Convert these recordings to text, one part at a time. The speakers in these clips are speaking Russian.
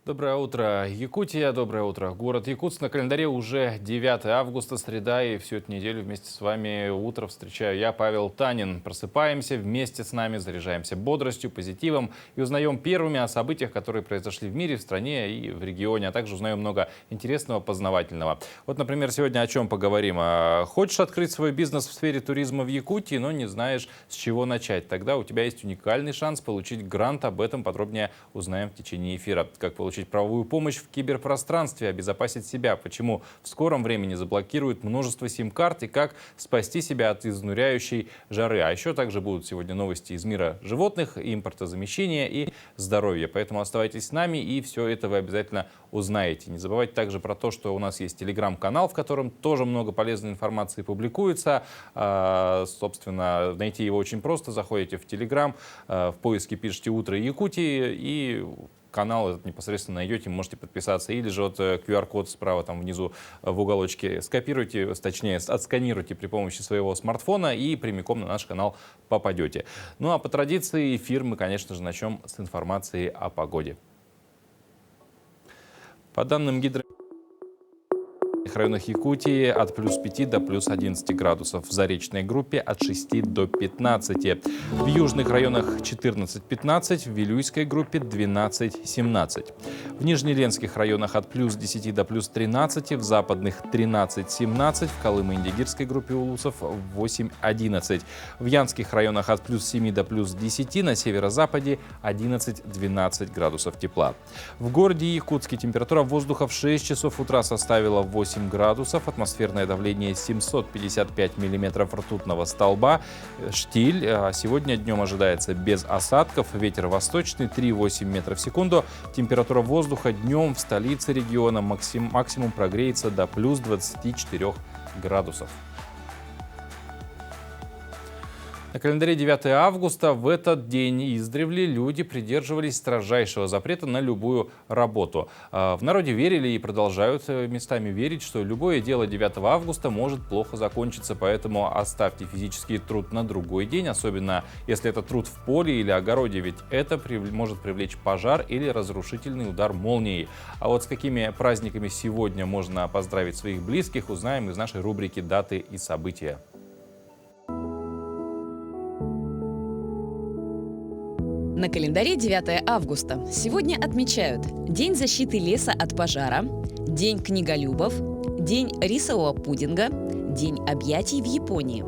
Доброе утро, Якутия, доброе утро, город Якутск. На календаре уже 9 августа, среда, и всю эту неделю вместе с вами утро встречаю я, Павел Танин. Просыпаемся вместе с нами, заряжаемся бодростью, позитивом и узнаем первыми о событиях, которые произошли в мире, в стране и в регионе, а также узнаем много интересного, познавательного. Вот, например, сегодня о чем поговорим. Хочешь открыть свой бизнес в сфере туризма в Якутии, но не знаешь, с чего начать? Тогда у тебя есть уникальный шанс получить грант. Об этом подробнее узнаем в течение эфира. Как получить правовую помощь в киберпространстве, обезопасить себя, почему в скором времени заблокируют множество сим-карт и как спасти себя от изнуряющей жары. А еще также будут сегодня новости из мира животных, импортозамещения и здоровья. Поэтому оставайтесь с нами, и все это вы обязательно узнаете. Не забывайте также про то, что у нас есть телеграм-канал, в котором тоже много полезной информации публикуется. Собственно, найти его очень просто. Заходите в телеграм, в поиске пишите «Утро Якутии» и канал этот непосредственно найдете, можете подписаться. Или же вот QR-код справа там внизу в уголочке скопируйте, точнее отсканируйте при помощи своего смартфона и прямиком на наш канал попадете. Ну а по традиции эфир мы, конечно же, начнем с информации о погоде. По данным в районах Якутии от плюс 5 до плюс 11 градусов. В заречной группе от 6 до 15. В южных районах 14-15, в Вилюйской группе 12-17. В нижнеленских районах от плюс 10 до плюс 13, в западных 13-17, в Колымо-Индигирской группе улусов 8-11. В янских районах от плюс 7 до плюс 10, на северо-западе 11-12 градусов тепла. В городе Якутске температура воздуха в 6 часов утра составила 8 градусов, атмосферное давление 755 миллиметров ртутного столба, штиль. Сегодня днем ожидается без осадков, ветер восточный 3,8 метров в секунду. Температура воздуха днем в столице региона максимум прогреется до плюс 24 градусов. На календаре 9 августа. В этот день издревле люди придерживались строжайшего запрета на любую работу. В народе верили и продолжают местами верить, что любое дело 9 августа может плохо закончиться, поэтому оставьте физический труд на другой день, особенно если это труд в поле или огороде, ведь это может привлечь пожар или разрушительный удар молнией. А вот с какими праздниками сегодня можно поздравить своих близких, узнаем из нашей рубрики «Даты и события». На календаре 9 августа. Сегодня отмечают День защиты леса от пожара, День книголюбов, День рисового пудинга, День объятий в Японии.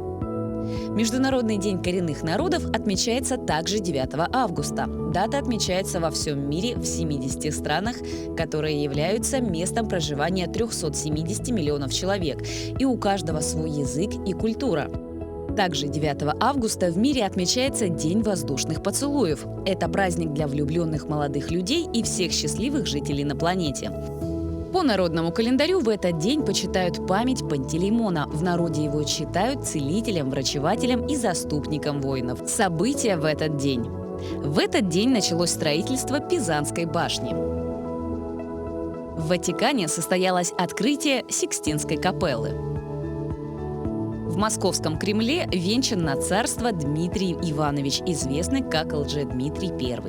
Международный день коренных народов отмечается также 9 августа. Дата отмечается во всем мире в 70 странах, которые являются местом проживания 370 миллионов человек, и у каждого свой язык и культура. Также 9 августа в мире отмечается День воздушных поцелуев. Это праздник для влюбленных молодых людей и всех счастливых жителей на планете. По народному календарю в этот день почитают память Пантелеймона. В народе его считают целителем, врачевателем и заступником воинов. События в этот день. В этот день началось строительство Пизанской башни. В Ватикане состоялось открытие Сикстинской капеллы. В Московском Кремле венчан на царство Дмитрий Иванович, известный как Лжедмитрий I.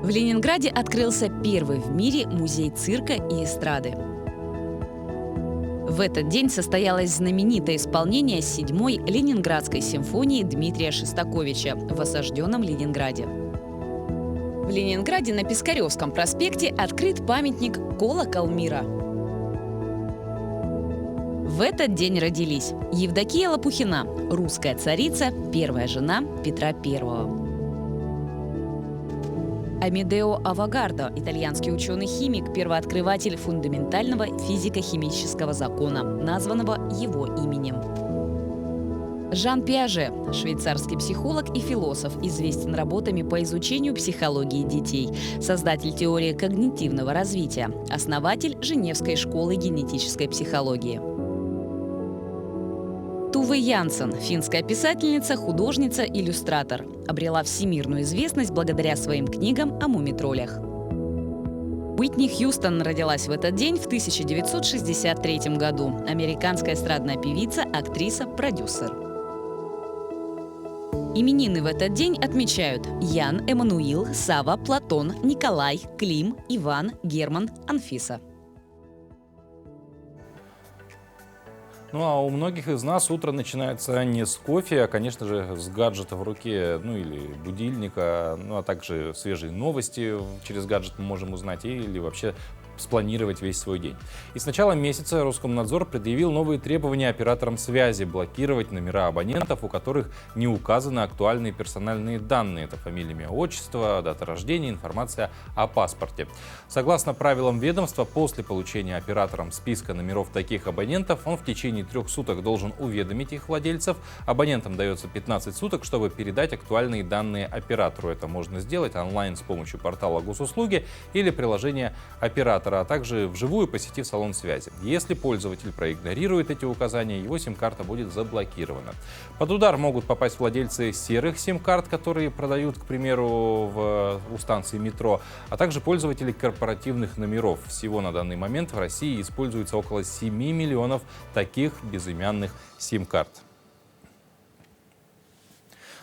В Ленинграде открылся первый в мире музей цирка и эстрады. В этот день состоялось знаменитое исполнение 7-й Ленинградской симфонии Дмитрия Шостаковича в осажденном Ленинграде. В Ленинграде на Пискаревском проспекте открыт памятник «Колокол мира». В этот день родились Евдокия Лопухина, русская царица, первая жена Петра I. Амедео Авогардо, итальянский ученый-химик, первооткрыватель фундаментального физико-химического закона, названного его именем. Жан Пиаже, швейцарский психолог и философ, известен работами по изучению психологии детей, создатель теории когнитивного развития, основатель Женевской школы генетической психологии. Туве Янсен, финская писательница, художница, иллюстратор, обрела всемирную известность благодаря своим книгам о мумитроллях. Уитни Хьюстон родилась в этот день в 1963 году. Американская эстрадная певица, актриса, продюсер. Именины в этот день отмечают Ян, Эммануил, Сава, Платон, Николай, Клим, Иван, Герман, Анфиса. Ну а у многих из нас утро начинается не с кофе, а, конечно же, с гаджета в руке, ну или будильника, ну а также свежие новости через гаджет мы можем узнать или вообще спланировать весь свой день. И с начала месяца Роскомнадзор предъявил новые требования операторам связи блокировать номера абонентов, у которых не указаны актуальные персональные данные. Это фамилия, имя, отчество, дата рождения, информация о паспорте. Согласно правилам ведомства, после получения оператором списка номеров таких абонентов, он в течение 3 суток должен уведомить их владельцев. Абонентам дается 15 суток, чтобы передать актуальные данные оператору. Это можно сделать онлайн с помощью портала госуслуги или приложения оператора, а также вживую посетив салон связи. Если пользователь проигнорирует эти указания, его сим-карта будет заблокирована. Под удар могут попасть владельцы серых сим-карт, которые продают, к примеру, у станции метро, а также пользователи корпоративных номеров. Всего на данный момент в России используется около 7 миллионов таких безымянных сим-карт.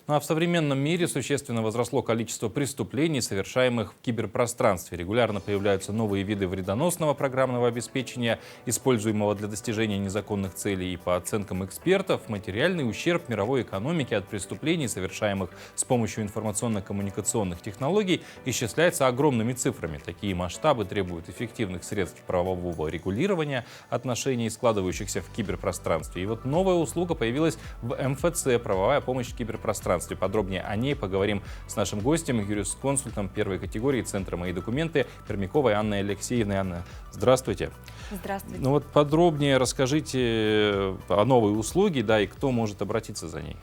Ну а в современном мире существенно возросло количество преступлений, совершаемых в киберпространстве. Регулярно появляются новые виды вредоносного программного обеспечения, используемого для достижения незаконных целей. И по оценкам экспертов, материальный ущерб мировой экономике от преступлений, совершаемых с помощью информационно-коммуникационных технологий, исчисляется огромными цифрами. Такие масштабы требуют эффективных средств правового регулирования отношений, складывающихся в киберпространстве. И вот новая услуга появилась в МФЦ – правовая помощь в киберпространстве. Подробнее о ней поговорим с нашим гостем, юрисконсультом первой категории Центра «Мои документы» Пермяковой Анной Алексеевной. Анна, здравствуйте. Здравствуйте. Ну вот подробнее расскажите о новой услуге, да, и кто может обратиться за ней.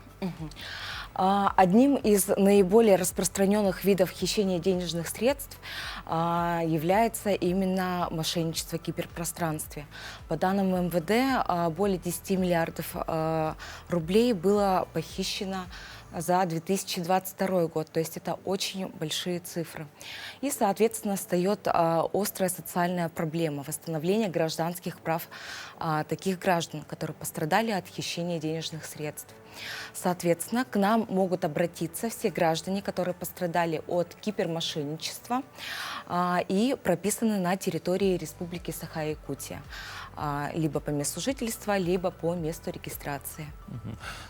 Одним из наиболее распространенных видов хищения денежных средств является именно мошенничество в киберпространстве. По данным МВД, более 10 миллиардов рублей было похищено за 2022 год. То есть это очень большие цифры. И, соответственно, встает острая социальная проблема восстановления гражданских прав таких граждан, которые пострадали от хищения денежных средств. Соответственно, к нам могут обратиться все граждане, которые пострадали от кибермошенничества и прописаны на территории Республики Саха-Якутия, либо по месту жительства, либо по месту регистрации.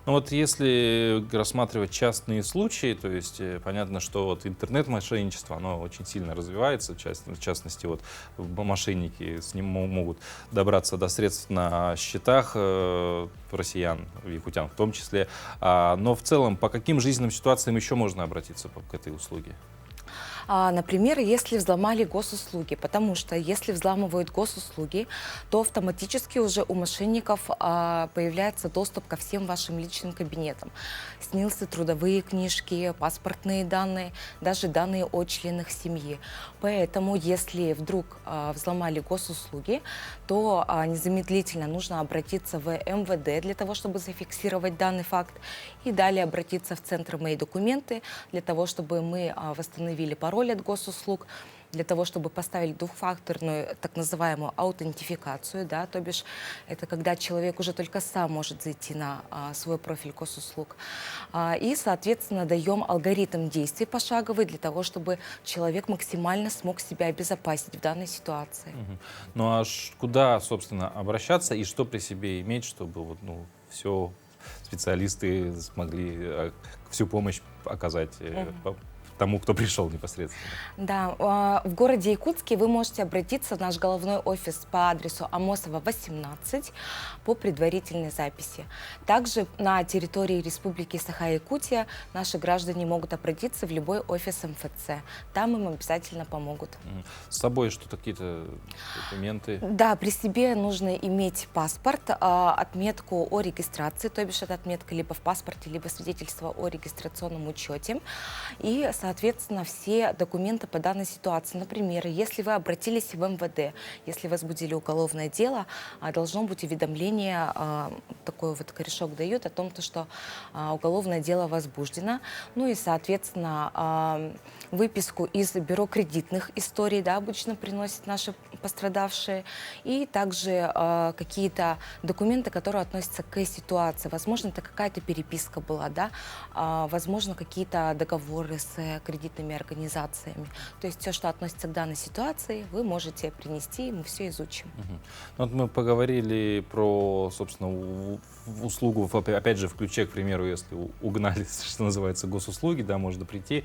Ну вот если рассматривать частные случаи, то есть понятно, что вот интернет-мошенничество, оно очень сильно развивается, в частности, вот мошенники с ним могут добраться до средств на счетах россиян, якутян в том числе. Но в целом, по каким жизненным ситуациям еще можно обратиться к этой услуге? Например, если взломали госуслуги, потому что если взламывают госуслуги, то автоматически уже у мошенников появляется доступ ко всем вашим личным кабинетам. Снился трудовые книжки, паспортные данные, даже данные о членах семьи. Поэтому, если вдруг взломали госуслуги, то незамедлительно нужно обратиться в МВД для того, чтобы зафиксировать данный факт, и далее обратиться в Центр «Мои документы» для того, чтобы мы восстановили пароль от госуслуг, для того, чтобы поставили двухфакторную так называемую аутентификацию, да, то бишь это когда человек уже только сам может зайти на свой профиль госуслуг. И, соответственно, даем алгоритм действий пошаговый для того, чтобы человек максимально смог себя обезопасить в данной ситуации. Ну а куда, собственно, обращаться и что при себе иметь, чтобы вот, все специалисты смогли всю помощь оказать тому, кто пришел непосредственно? Да, в городе Якутске вы можете обратиться в наш головной офис по адресу Амосова, 18 по предварительной записи. Также на территории Республики Саха-Якутия наши граждане могут обратиться в любой офис МФЦ. Там им обязательно помогут. С собой что-то, какие-то документы? Да, при себе нужно иметь паспорт, отметку о регистрации, то бишь это отметка либо в паспорте, либо свидетельство о регистрационном учете. И, соответственно, все документы по данной ситуации. Например, если вы обратились в МВД, если возбудили уголовное дело, должно быть уведомление, такой вот корешок дают о том, что уголовное дело возбуждено. Ну и, соответственно, выписку из бюро кредитных историй, да, обычно приносят наши пострадавшие, и также какие-то документы, которые относятся к ситуации. Возможно, это какая-то переписка была, да, возможно, какие-то договоры с кредитными организациями. То есть все, что относится к данной ситуации, вы можете принести, и мы все изучим. Вот мы поговорили про, собственно, услугу, опять же, в ключе, к примеру, если угнали, что называется, госуслуги, да, можно прийти,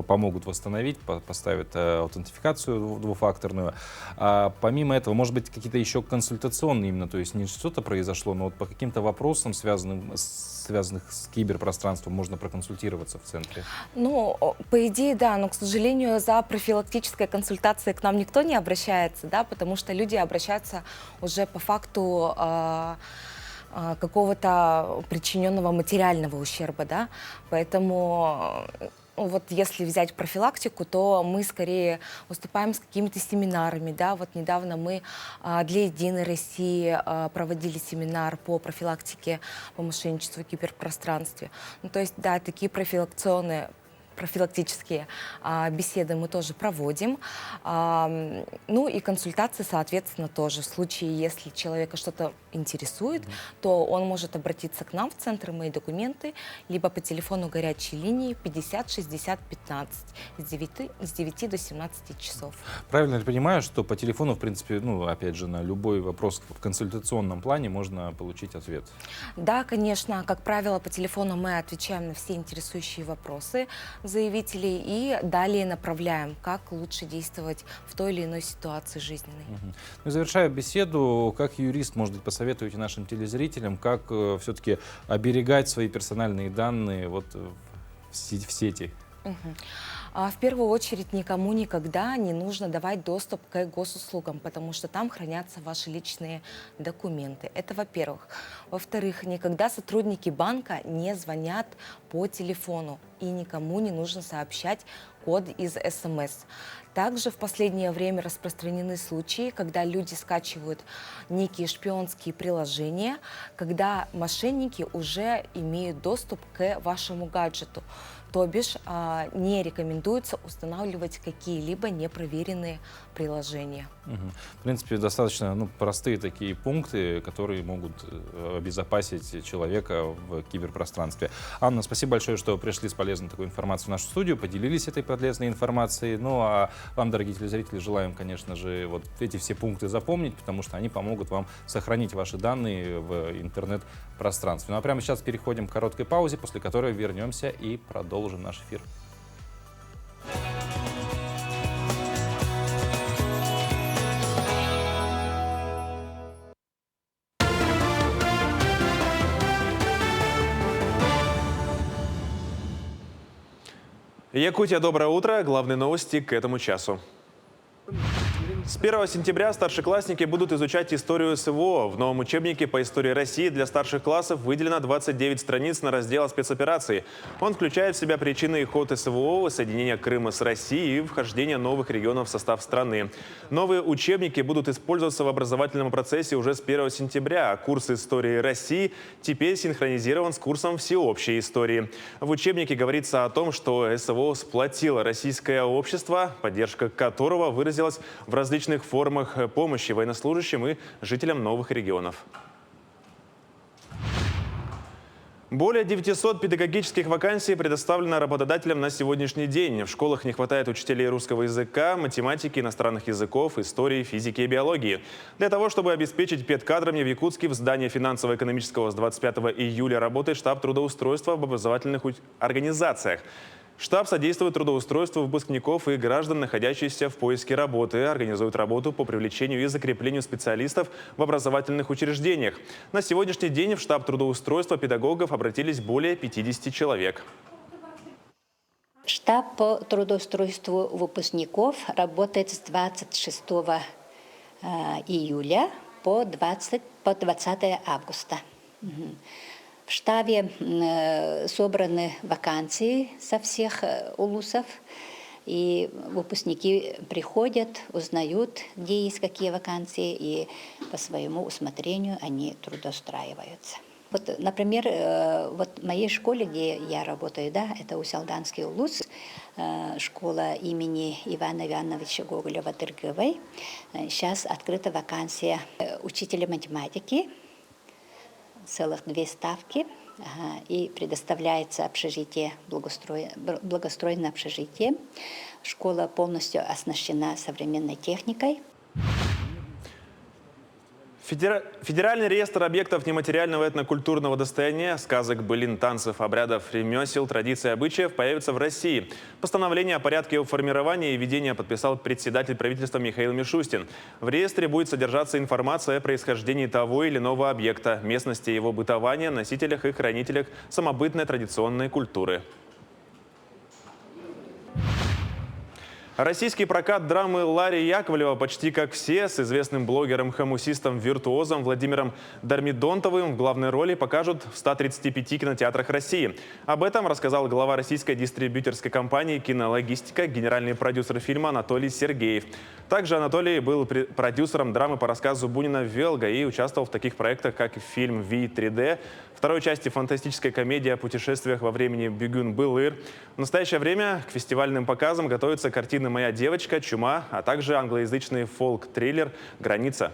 помогут восстановить, поставят аутентификацию двухфакторную. А помимо этого, может быть, какие-то еще консультационные именно, то есть не что-то произошло, но вот по каким-то вопросам, связанных с киберпространством, можно проконсультироваться в центре? Ну, по идее, да, но, к сожалению, за профилактической консультацией к нам никто не обращается, да, потому что люди обращаются уже по факту какого-то причиненного материального ущерба, да, поэтому вот если взять профилактику, то мы скорее выступаем с какими-то семинарами, да, вот недавно мы для «Единой России» проводили семинар по профилактике по мошенничеству в киберпространстве. Ну, то есть, да, такие профилактические беседы мы тоже проводим. Ну и консультации, соответственно, тоже. В случае, если человека что-то интересует, то он может обратиться к нам в центр «Мои документы», либо по телефону горячей линии 50 60 15 с 9 до 17 часов. Правильно ли понимаю, что по телефону, в принципе, ну, опять же, на любой вопрос в консультационном плане можно получить ответ? Да, конечно. Как правило, по телефону мы отвечаем на все интересующие вопросы заявителей и далее направляем, как лучше действовать в той или иной ситуации жизненной. Ну, завершая беседу, как юрист, может быть, посоветуете нашим телезрителям, как все-таки оберегать свои персональные данные вот, в сети? В первую очередь никому никогда не нужно давать доступ к госуслугам, потому что там хранятся ваши личные документы. Это во-первых. Во-вторых, никогда сотрудники банка не звонят по телефону, и никому не нужно сообщать код из СМС. Также в последнее время распространены случаи, когда люди скачивают некие шпионские приложения, когда мошенники уже имеют доступ к вашему гаджету. То бишь не рекомендуется устанавливать какие-либо непроверенные приложения. В принципе, достаточно простые такие пункты, которые могут обезопасить человека в киберпространстве. Анна, спасибо большое, что пришли с полезной такой информацией в нашу студию, поделились этой полезной информацией. Ну а вам, дорогие телезрители, желаем, конечно же, вот эти все пункты запомнить, потому что они помогут вам сохранить ваши данные в интернет-пространстве. Ну а прямо сейчас переходим к короткой паузе, после которой вернемся и продолжим наш эфир. Якутия, доброе утро. Главные новости к этому часу. С 1 сентября старшеклассники будут изучать историю СВО. В новом учебнике по истории России для старших классов выделено 29 страниц на раздел спецоперации. Он включает в себя причины и ход СВО, воссоединение Крыма с Россией и вхождение новых регионов в состав страны. Новые учебники будут использоваться в образовательном процессе уже с 1 сентября. Курс истории России теперь синхронизирован с курсом всеобщей истории. В учебнике говорится о том, что СВО сплотило российское общество, поддержка которого выразилась в различных формах помощи военнослужащим и жителям новых регионов. Более 900 педагогических вакансий предоставлено работодателям на сегодняшний день. В школах не хватает учителей русского языка, математики, иностранных языков, истории, физики и биологии. Для того, чтобы обеспечить педкадрами в Якутске, в здании финансово-экономического с 25 июля работает штаб трудоустройства в образовательных организациях. Штаб содействует трудоустройству выпускников и граждан, находящихся в поиске работы, организует работу по привлечению и закреплению специалистов в образовательных учреждениях. На сегодняшний день в штаб трудоустройства педагогов обратились более 50 человек. Штаб по трудоустройству выпускников работает с 26 июля по 20 августа. В штабе собраны вакансии со всех улусов, и выпускники приходят, узнают, где есть какие вакансии, и по своему усмотрению они трудоустраиваются. Вот, например, вот в моей школе, где я работаю, да, это Усть-Алданский улус, школа имени Ивана Ивановича Гоголя-Ватыргывой. Сейчас открыта вакансия учителя математики, целых 2 ставки, и предоставляется общежитие, благоустроенное общежитие. Школа полностью оснащена современной техникой. Федеральный реестр объектов нематериального этнокультурного достояния, сказок, былин, танцев, обрядов, ремесел, традиций и обычаев появится в России. Постановление о порядке его формирования и ведения подписал председатель правительства Михаил Мишустин. В реестре будет содержаться информация о происхождении того или иного объекта, местности его бытования, носителях и хранителях самобытной традиционной культуры. Российский прокат драмы Ларри Яковлева «Почти как все» с известным блогером-хомусистом-виртуозом Владимиром Дармидонтовым в главной роли покажут в 135 кинотеатрах России. Об этом рассказал глава российской дистрибьюторской компании «Кинологистика», генеральный продюсер фильма Анатолий Сергеев. Также Анатолий был продюсером драмы по рассказу Бунина «Велга» и участвовал в таких проектах, как фильм «Ви 3D», второй части фантастической комедии о путешествиях во времени «Бегун Былыр». В настоящее время к фестивальным показам готовятся картины «Моя девочка», «Чума», а также англоязычный фолк-триллер «Граница».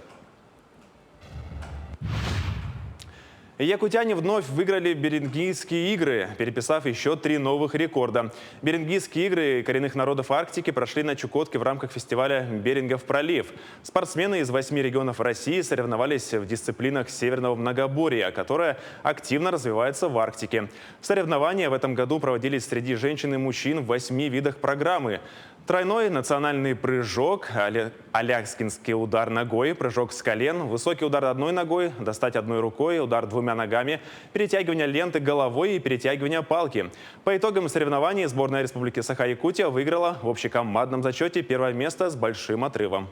Якутяне вновь выиграли Берингийские игры, переписав еще 3 новых рекорда. Берингийские игры коренных народов Арктики прошли на Чукотке в рамках фестиваля «Берингов пролив». Спортсмены из 8 регионов России соревновались в дисциплинах северного многоборья, которое активно развивается в Арктике. Соревнования в этом году проводились среди женщин и мужчин в 8 видах программы. Тройной национальный прыжок, аляскинский удар ногой, прыжок с колен, высокий удар одной ногой, достать одной рукой, удар 2 ногами, перетягивание ленты головой и перетягивание палки. По итогам соревнований сборная Республики Саха-Якутия выиграла в общекомандном зачете 1-е место с большим отрывом.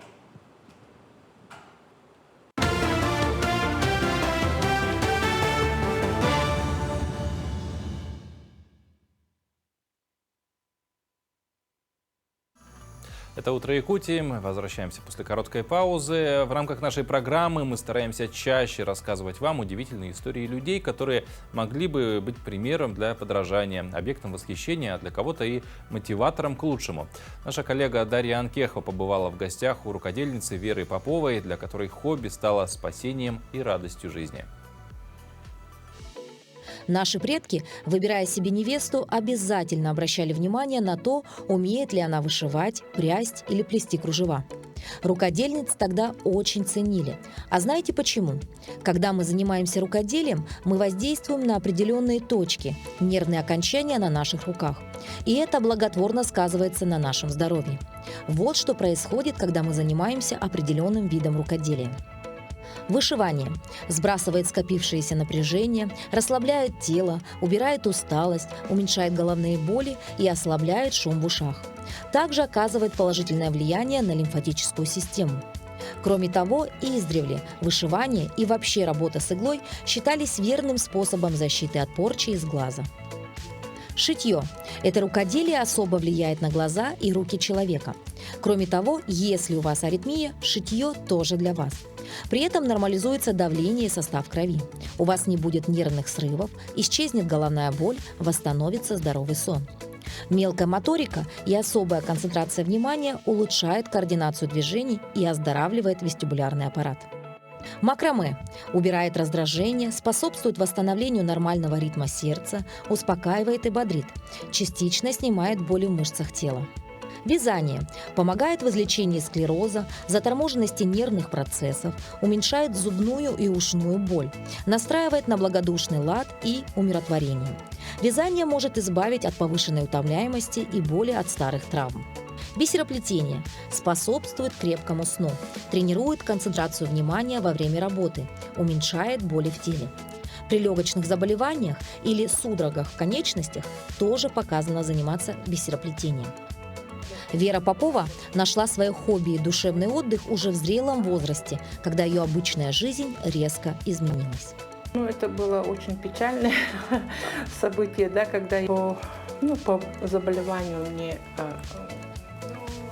Это «Утро Якутии». Мы возвращаемся после короткой паузы. В рамках нашей программы мы стараемся чаще рассказывать вам удивительные истории людей, которые могли бы быть примером для подражания, объектом восхищения, а для кого-то и мотиватором к лучшему. Наша коллега Дарья Анкехова побывала в гостях у рукодельницы Веры Поповой, для которой хобби стало спасением и радостью жизни. Наши предки, выбирая себе невесту, обязательно обращали внимание на то, умеет ли она вышивать, прясть или плести кружева. Рукодельниц тогда очень ценили. А знаете почему? Когда мы занимаемся рукоделием, мы воздействуем на определенные точки, нервные окончания на наших руках. И это благотворно сказывается на нашем здоровье. Вот что происходит, когда мы занимаемся определенным видом рукоделия. Вышивание сбрасывает скопившееся напряжение, расслабляет тело, убирает усталость, уменьшает головные боли и ослабляет шум в ушах. Также оказывает положительное влияние на лимфатическую систему. Кроме того, издревле вышивание и вообще работа с иглой считались верным способом защиты от порчи из глаза. Шитье – это рукоделие особо влияет на глаза и руки человека. Кроме того, если у вас аритмия, шитье тоже для вас. При этом нормализуется давление и состав крови. У вас не будет нервных срывов, исчезнет головная боль, восстановится здоровый сон. Мелкая моторика и особая концентрация внимания улучшает координацию движений и оздоравливает вестибулярный аппарат. Макраме убирает раздражение, способствует восстановлению нормального ритма сердца, успокаивает и бодрит, частично снимает боли в мышцах тела. Вязание помогает в излечении склероза, заторможенности нервных процессов, уменьшает зубную и ушную боль, настраивает на благодушный лад и умиротворение. Вязание может избавить от повышенной утомляемости и боли от старых травм. Бисероплетение способствует крепкому сну, тренирует концентрацию внимания во время работы, уменьшает боли в теле. При легочных заболеваниях или судорогах в конечностях тоже показано заниматься бисероплетением. Вера Попова нашла свое хобби и душевный отдых уже в зрелом возрасте, когда ее обычная жизнь резко изменилась. Ну, это было очень печальное событие, да, когда по заболеванию мне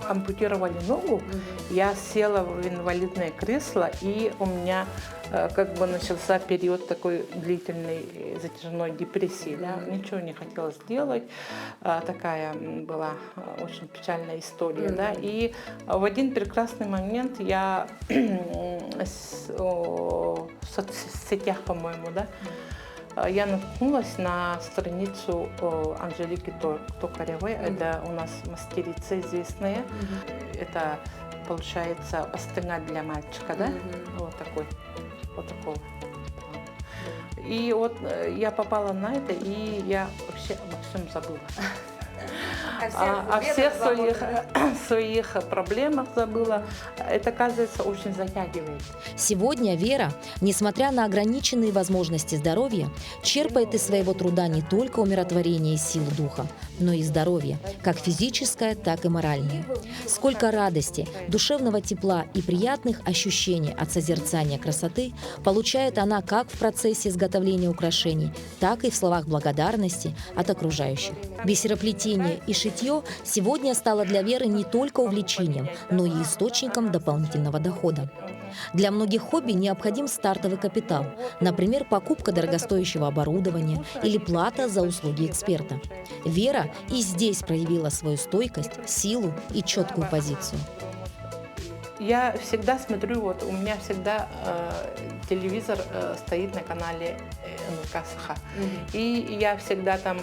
ампутировали ногу, я села в инвалидное кресло, и у меня как бы начался период такой длительной затяжной депрессии. Да? Ничего не хотела сделать. Такая была очень печальная история. Да? И в один прекрасный момент я в соцсетях, по-моему, да, я наткнулась на страницу Анжелики Токаревой. Это у нас мастерица известная. Это, получается, простыня для мальчика, да? Вот такой. Вот такого. И вот я попала на это, и я вообще обо всем забыла. О всех своих проблемах забыла. Это, оказывается, очень затягивает. Сегодня Вера, несмотря на ограниченные возможности здоровья, черпает из своего труда не только умиротворение и силу духа, но и здоровье, как физическое, так и моральное. Сколько радости, душевного тепла и приятных ощущений от созерцания красоты получает она как в процессе изготовления украшений, так и в словах благодарности от окружающих. Бисероплетение и шитье сегодня стало для Веры не только увлечением, но и источником дополнительного дохода. Для многих хобби необходим стартовый капитал, например, покупка дорогостоящего оборудования или плата за услуги эксперта. Вера и здесь проявила свою стойкость, силу и четкую позицию. Я всегда смотрю, вот у меня всегда телевизор стоит на канале НК Саха. И я всегда там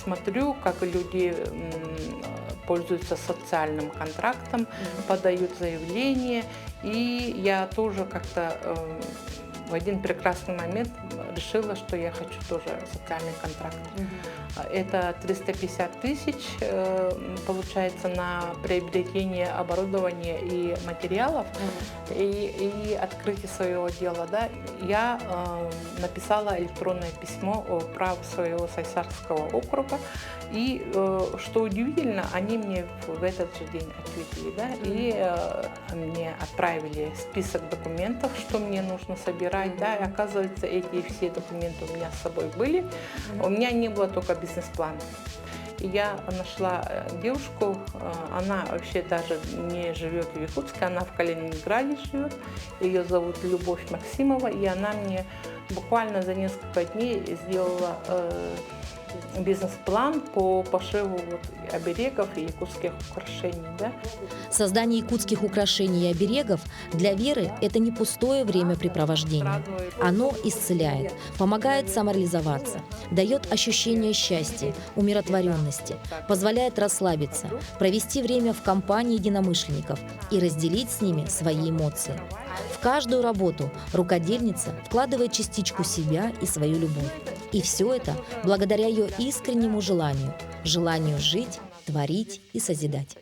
смотрю, как люди пользуются социальным контрактом, подают заявление. И я тоже как-то в один прекрасный момент решила, что я хочу тоже социальный контракт. Это 350 тысяч, получается, на приобретение оборудования и материалов и открытие своего дела. Да. Я написала электронное письмо о праве своего Сайсарского округа. И, что удивительно, они мне в этот же день ответили. Да, и мне отправили список документов, что мне нужно собирать. Да, и оказывается, эти все документы у меня с собой были. У меня не было только бизнес-плана. И я нашла девушку, она вообще даже не живет в Якутске, она в Калининграде живет. Ее зовут Любовь Максимова, и она мне буквально за несколько дней сделала бизнес-план по пошиву оберегов и якутских украшений. Да? Создание якутских украшений и оберегов для Веры – это не пустое времяпрепровождение. Оно исцеляет, помогает самореализоваться, дает ощущение счастья, умиротворенности, позволяет расслабиться, провести время в компании единомышленников и разделить с ними свои эмоции. В каждую работу рукодельница вкладывает частичку себя и свою любовь. И все это благодаря ее искреннему желанию жить, творить и созидать.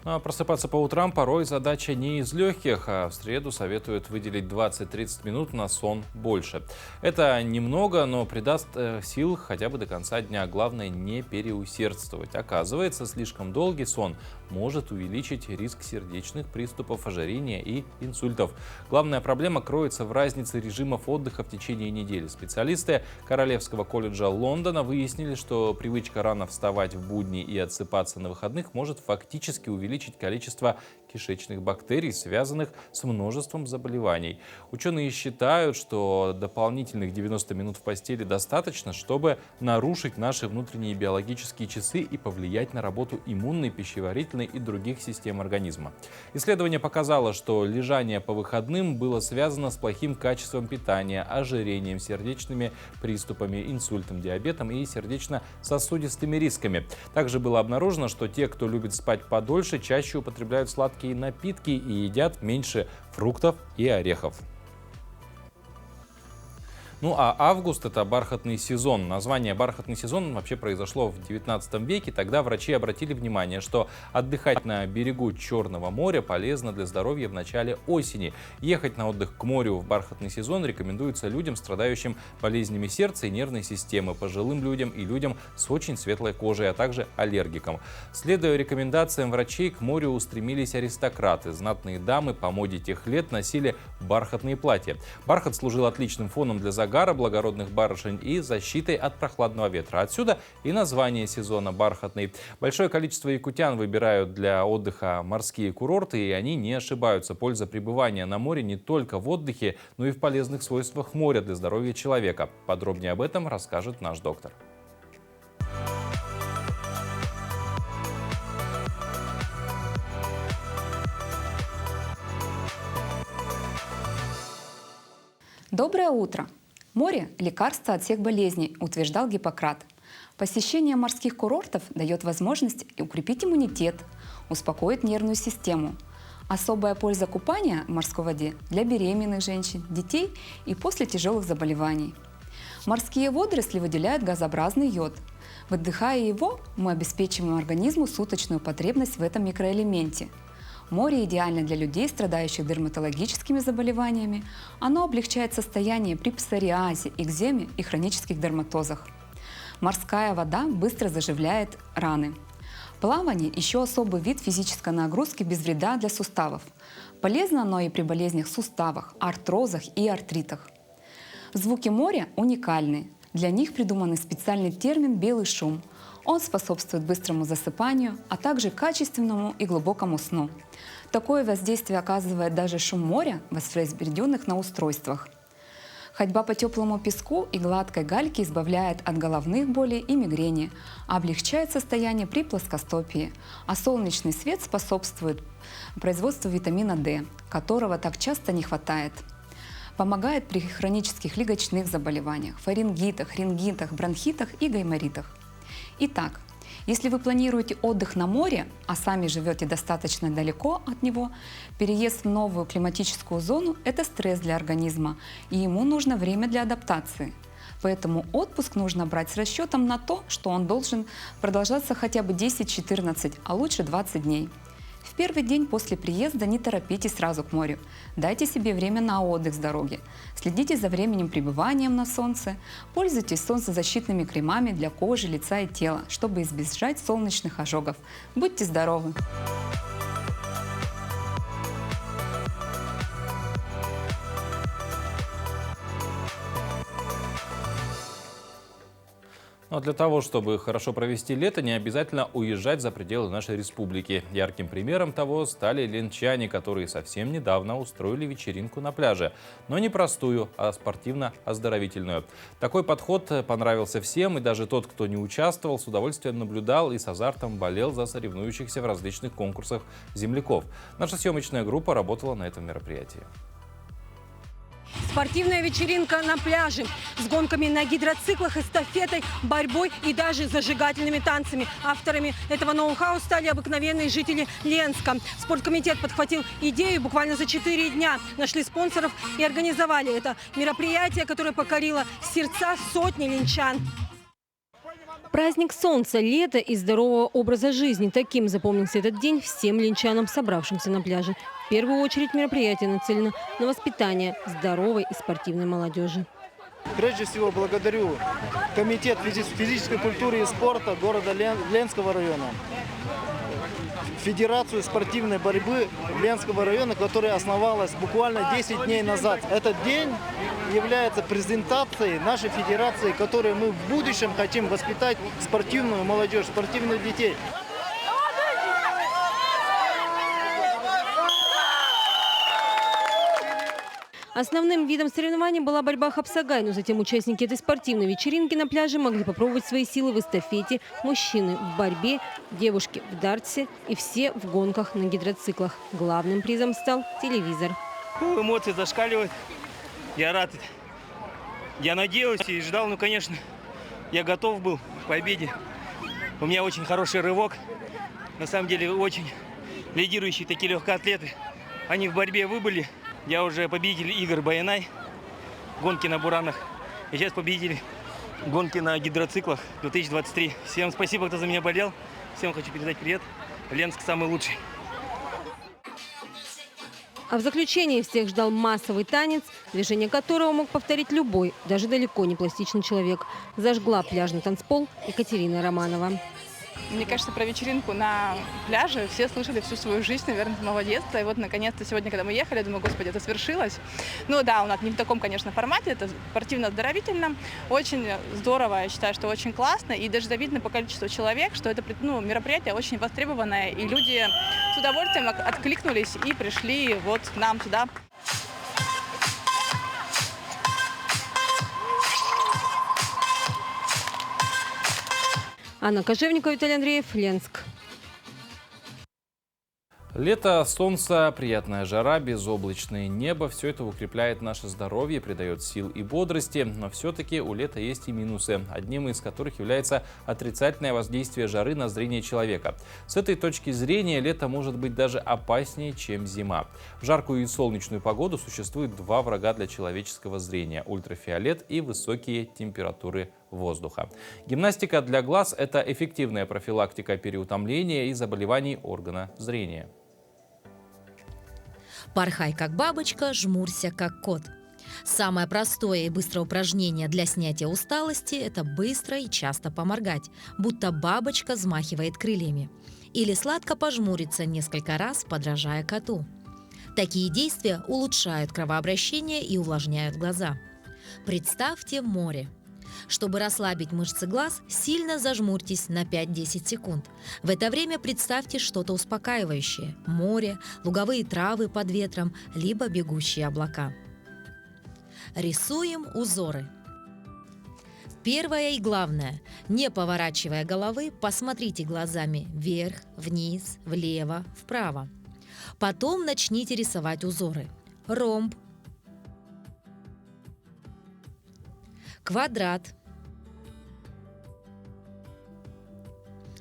Ну, а просыпаться по утрам порой задача не из легких, а в среду советуют выделить 20-30 минут на сон больше. Это немного, но придаст сил хотя бы до конца дня. Главное не переусердствовать. Оказывается, слишком долгий сон может увеличить риск сердечных приступов, ожирения и инсультов. Главная проблема кроется в разнице режимов отдыха в течение недели. Специалисты Королевского колледжа Лондона выяснили, что привычка рано вставать в будни и отсыпаться на выходных может фактически увеличить количество кишечных бактерий, связанных с множеством заболеваний. Ученые считают, что дополнительных 90 минут в постели достаточно, чтобы нарушить наши внутренние биологические часы и повлиять на работу иммунной, пищеварительной и других систем организма. Исследование показало, что лежание по выходным было связано с плохим качеством питания, ожирением, сердечными приступами, инсультом, диабетом и сердечно-сосудистыми рисками. Также было обнаружено, что те, кто любит спать подольше, чаще употребляют сладкие напитки и едят меньше фруктов и орехов. Ну а август – это бархатный сезон. Название «бархатный сезон» вообще произошло в 19 веке. Тогда врачи обратили внимание, что отдыхать на берегу Черного моря полезно для здоровья в начале осени. Ехать на отдых к морю в бархатный сезон рекомендуется людям, страдающим болезнями сердца и нервной системы, пожилым людям и людям с очень светлой кожей, а также аллергикам. Следуя рекомендациям врачей, к морю устремились аристократы. Знатные дамы по моде тех лет носили бархатные платья. Бархат служил отличным фоном для загара благородных барышень и защитой от прохладного ветра. Отсюда и название сезона «бархатный». Большое количество якутян выбирают для отдыха морские курорты, и они не ошибаются. Польза пребывания на море не только в отдыхе, но и в полезных свойствах моря для здоровья человека. Подробнее об этом расскажет наш доктор. Доброе утро! Море – лекарство от всех болезней, утверждал Гиппократ. Посещение морских курортов дает возможность укрепить иммунитет, успокоить нервную систему. Особая польза купания в морской воде для беременных женщин, детей и после тяжелых заболеваний. Морские водоросли выделяют газообразный йод. Выдыхая его, мы обеспечиваем организму суточную потребность в этом микроэлементе. Море идеально для людей, страдающих дерматологическими заболеваниями. Оно облегчает состояние при псориазе, экземе и хронических дерматозах. Морская вода быстро заживляет раны. Плавание – еще особый вид физической нагрузки без вреда для суставов. Полезно оно и при болезнях в суставах, артрозах и артритах. Звуки моря уникальны. Для них придуман специальный термин «белый шум». Он способствует быстрому засыпанию, а также качественному и глубокому сну. Такое воздействие оказывает даже шум моря, воспроизведенных на устройствах. Ходьба по теплому песку и гладкой гальке избавляет от головных болей и мигрени, облегчает состояние при плоскостопии, а солнечный свет способствует производству витамина D, которого так часто не хватает. Помогает при хронических легочных заболеваниях, фарингитах, рингитах, бронхитах и гайморитах. Итак, если вы планируете отдых на море, а сами живете достаточно далеко от него, переезд в новую климатическую зону – это стресс для организма, и ему нужно время для адаптации. Поэтому отпуск нужно брать с расчетом на то, что он должен продолжаться хотя бы 10-14, а лучше 20 дней. В первый день после приезда не торопитесь сразу к морю. Дайте себе время на отдых с дороги. Следите за временем пребывания на солнце. Пользуйтесь солнцезащитными кремами для кожи, лица и тела, чтобы избежать солнечных ожогов. Будьте здоровы! Но для того, чтобы хорошо провести лето, не обязательно уезжать за пределы нашей республики. Ярким примером того стали ленчане, которые совсем недавно устроили вечеринку на пляже. Но не простую, а спортивно-оздоровительную. Такой подход понравился всем, и даже тот, кто не участвовал, с удовольствием наблюдал и с азартом болел за соревнующихся в различных конкурсах земляков. Наша съемочная группа работала на этом мероприятии. Спортивная вечеринка на пляже с гонками на гидроциклах, эстафетой, борьбой и даже зажигательными танцами. Авторами этого ноу-хау стали обыкновенные жители Ленска. Спорткомитет подхватил идею, буквально за 4 дня нашли спонсоров и организовали это мероприятие, которое покорило сердца сотни ленчан. Праздник солнца, лета и здорового образа жизни. Таким запомнился этот день всем ленчанам, собравшимся на пляже. В первую очередь мероприятие нацелено на воспитание здоровой и спортивной молодежи. Прежде всего благодарю Комитет физической культуры и спорта города Ленского района, Федерацию спортивной борьбы Ленского района, которая основалась буквально 10 дней назад. Этот день является презентацией нашей федерации, которой мы в будущем хотим воспитать спортивную молодежь, спортивных детей. Основным видом соревнований была борьба хапсагай, но затем участники этой спортивной вечеринки на пляже могли попробовать свои силы в эстафете, мужчины в борьбе, девушки в дартсе и все в гонках на гидроциклах. Главным призом стал телевизор. Эмоции зашкаливают. Я рад. Я надеялся и ждал, конечно, я готов был к победе. У меня очень хороший рывок. На самом деле очень лидирующие такие легкоатлеты. Они в борьбе выбыли. Я уже победитель игр Баянай, гонки на буранах. И сейчас победили гонки на гидроциклах 2023. Всем спасибо, кто за меня болел. Всем хочу передать привет. Ленск самый лучший. А в заключение всех ждал массовый танец, движение которого мог повторить любой, даже далеко не пластичный человек. Зажгла пляжный танцпол Екатерина Романова. Мне кажется, про вечеринку на пляже все слышали всю свою жизнь, наверное, с самого детства. И вот, наконец-то, сегодня, когда мы ехали, я думаю, господи, это свершилось. Ну да, у нас не в таком, конечно, формате, это спортивно-оздоровительно. Очень здорово, я считаю, что очень классно. И даже завидно по количеству человек, что это мероприятие очень востребованное. И люди с удовольствием откликнулись и пришли вот к нам сюда. Анна Кожевникова, Виталий Андреев, Ленск. Лето, солнце, приятная жара, безоблачное небо – все это укрепляет наше здоровье, придает сил и бодрости. Но все-таки у лета есть и минусы, одним из которых является отрицательное воздействие жары на зрение человека. С этой точки зрения лето может быть даже опаснее, чем зима. В жаркую и солнечную погоду существует два врага для человеческого зрения – ультрафиолет и высокие температуры воздуха. Гимнастика для глаз – это эффективная профилактика переутомления и заболеваний органа зрения. Порхай как бабочка, жмурься как кот. Самое простое и быстрое упражнение для снятия усталости – это быстро и часто поморгать, будто бабочка взмахивает крыльями. Или сладко пожмуриться несколько раз, подражая коту. Такие действия улучшают кровообращение и увлажняют глаза. Представьте море. Чтобы расслабить мышцы глаз, сильно зажмурьтесь на 5-10 секунд. В это время представьте что-то успокаивающее – море, луговые травы под ветром, либо бегущие облака. Рисуем узоры. Первое и главное – не поворачивая головы, посмотрите глазами вверх, вниз, влево, вправо. Потом начните рисовать узоры. Ромб, квадрат,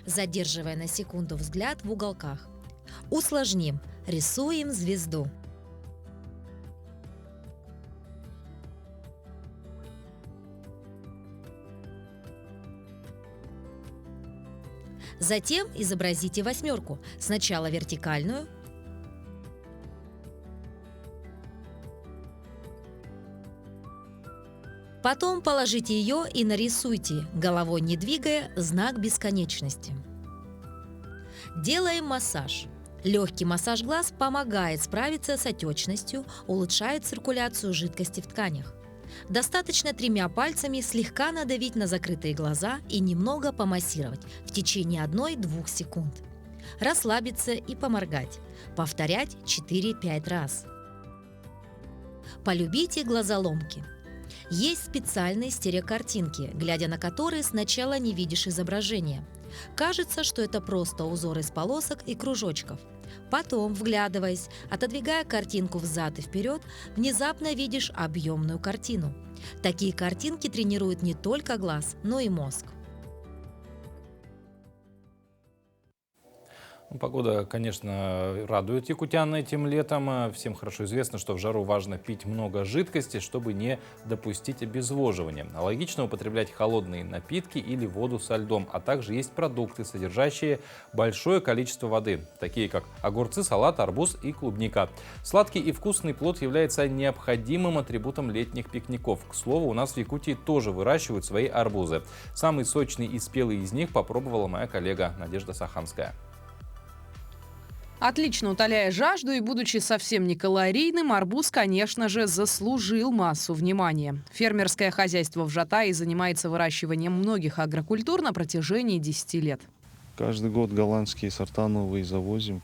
задерживая на секунду взгляд в уголках. Усложним. Рисуем звезду. Затем изобразите восьмерку. Сначала вертикальную, потом положите ее и нарисуйте, головой не двигая, знак бесконечности. Делаем массаж. Легкий массаж глаз помогает справиться с отечностью, улучшает циркуляцию жидкости в тканях. Достаточно 3 пальцами слегка надавить на закрытые глаза и немного помассировать в течение 1-2 секунд. Расслабиться и поморгать. Повторять 4-5 раз. Полюбите глазоломки. Есть специальные стереокартинки, глядя на которые сначала не видишь изображения. Кажется, что это просто узор из полосок и кружочков. Потом, вглядываясь, отодвигая картинку взад и вперед, внезапно видишь объемную картину. Такие картинки тренируют не только глаз, но и мозг. Погода, конечно, радует якутян этим летом. Всем хорошо известно, что в жару важно пить много жидкости, чтобы не допустить обезвоживания. Логично употреблять холодные напитки или воду со льдом, а также есть продукты, содержащие большое количество воды, такие как огурцы, салат, арбуз и клубника. Сладкий и вкусный плод является необходимым атрибутом летних пикников. К слову, у нас в Якутии тоже выращивают свои арбузы. Самый сочный и спелый из них попробовала моя коллега Надежда Саханская. Отлично утоляя жажду и будучи совсем не калорийным, арбуз, конечно же, заслужил массу внимания. Фермерское хозяйство в Жатае занимается выращиванием многих агрокультур на протяжении 10 лет. Каждый год голландские сорта новые завозим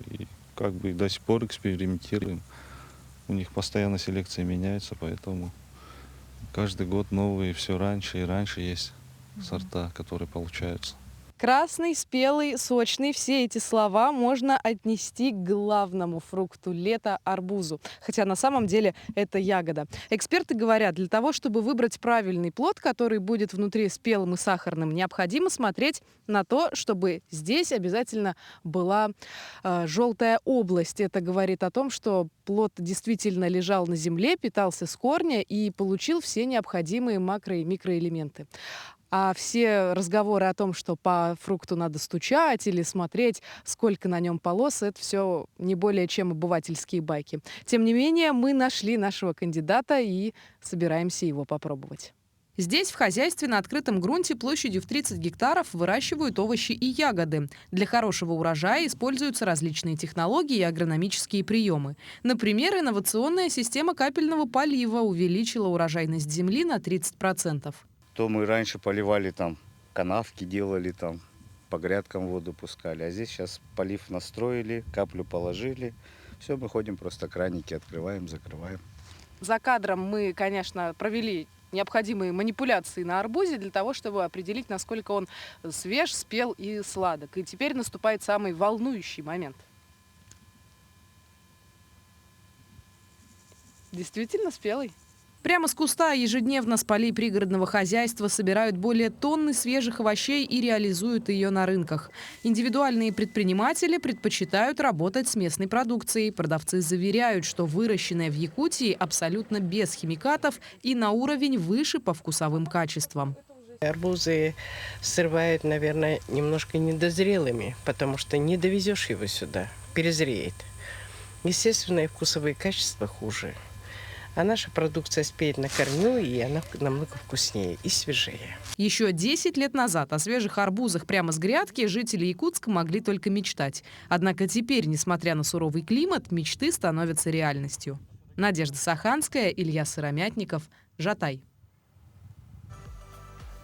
и до сих пор экспериментируем. У них постоянно селекция меняется, поэтому каждый год новые, все раньше и раньше есть сорта, которые получаются. Красный, спелый, сочный – все эти слова можно отнести к главному фрукту лета – арбузу. Хотя на самом деле это ягода. Эксперты говорят, для того, чтобы выбрать правильный плод, который будет внутри спелым и сахарным, необходимо смотреть на то, чтобы здесь обязательно была желтая область. Это говорит о том, что плод действительно лежал на земле, питался с корня и получил все необходимые макро- и микроэлементы. А все разговоры о том, что по фрукту надо стучать или смотреть, сколько на нем полос, это все не более чем обывательские байки. Тем не менее, мы нашли нашего кандидата и собираемся его попробовать. Здесь, в хозяйстве на открытом грунте площадью в 30 гектаров выращивают овощи и ягоды. Для хорошего урожая используются различные технологии и агрономические приемы. Например, инновационная система капельного полива увеличила урожайность земли на 30%. То мы раньше поливали там, канавки делали там, по грядкам воду пускали. А здесь сейчас полив настроили, каплю положили. Все, мы ходим, просто краники открываем, закрываем. За кадром мы, конечно, провели необходимые манипуляции на арбузе для того, чтобы определить, насколько он свеж, спел и сладок. И теперь наступает самый волнующий момент. Действительно спелый. Прямо с куста ежедневно с полей пригородного хозяйства собирают более тонны свежих овощей и реализуют ее на рынках. Индивидуальные предприниматели предпочитают работать с местной продукцией. Продавцы заверяют, что выращенное в Якутии абсолютно без химикатов и на уровень выше по вкусовым качествам. Арбузы срывают, наверное, немножко недозрелыми, потому что не довезешь его сюда, перезреет. Естественно, и вкусовые качества хуже. А наша продукция спеет на корню, и она намного вкуснее и свежее. Еще 10 лет назад о свежих арбузах прямо с грядки жители Якутска могли только мечтать. Однако теперь, несмотря на суровый климат, мечты становятся реальностью. Надежда Саханская, Илья Сыромятников, Жатай.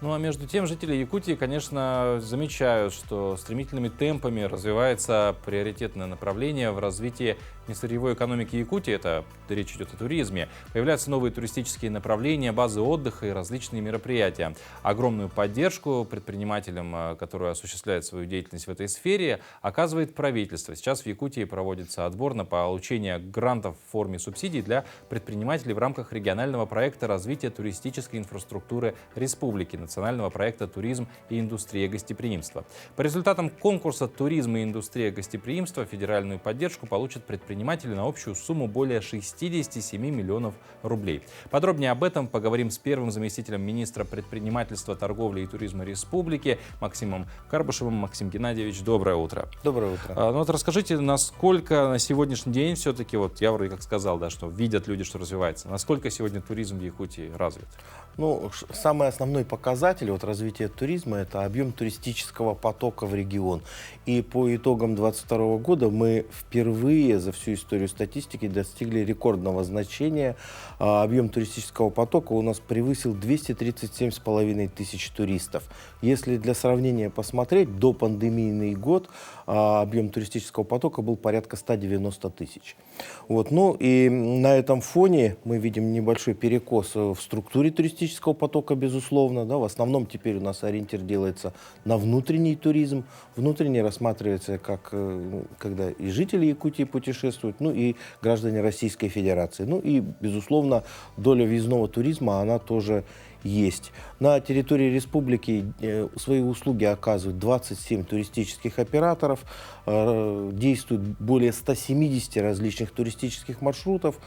Ну а между тем жители Якутии, конечно, замечают, что стремительными темпами развивается приоритетное направление в развитии несырьевой экономики Якутии. Это речь идет о туризме. Появляются новые туристические направления, базы отдыха и различные мероприятия. Огромную поддержку предпринимателям, которые осуществляют свою деятельность в этой сфере, оказывает правительство. Сейчас в Якутии проводится отбор на получение грантов в форме субсидий для предпринимателей в рамках регионального проекта развития туристической инфраструктуры республики, национального проекта «Туризм и индустрия гостеприимства». По результатам конкурса «Туризм и индустрия гостеприимства» федеральную поддержку получат предприниматели на общую сумму более 67 миллионов рублей. Подробнее об этом поговорим с первым заместителем министра предпринимательства, торговли и туризма республики Максимом Карбышевым. Максим Геннадьевич, доброе утро. Доброе утро. Ну вот расскажите, насколько на сегодняшний день все-таки, вот я вроде как сказал, да, что видят люди, что развивается, насколько сегодня туризм в Якутии развит? Ну, самый основной показатель вот развития туризма – это объем туристического потока в регион. И по итогам 2022 года мы впервые за всю историю статистики достигли рекордного значения. Объем туристического потока у нас превысил 237,5 тысяч туристов. Если для сравнения посмотреть, до пандемийный год объем туристического потока был порядка 190 тысяч. Вот. Ну и на этом фоне мы видим небольшой перекос в структуре туристического потока, безусловно. Да. В основном теперь у нас ориентир делается на внутренний туризм. Внутренний рассматривается как когда и жители Якутии путешествуют, ну и граждане Российской Федерации. Ну и, безусловно, доля въездного туризма, она тоже есть. На территории республики свои услуги оказывают 27 туристических операторов, действует более 170 различных туристических маршрутов.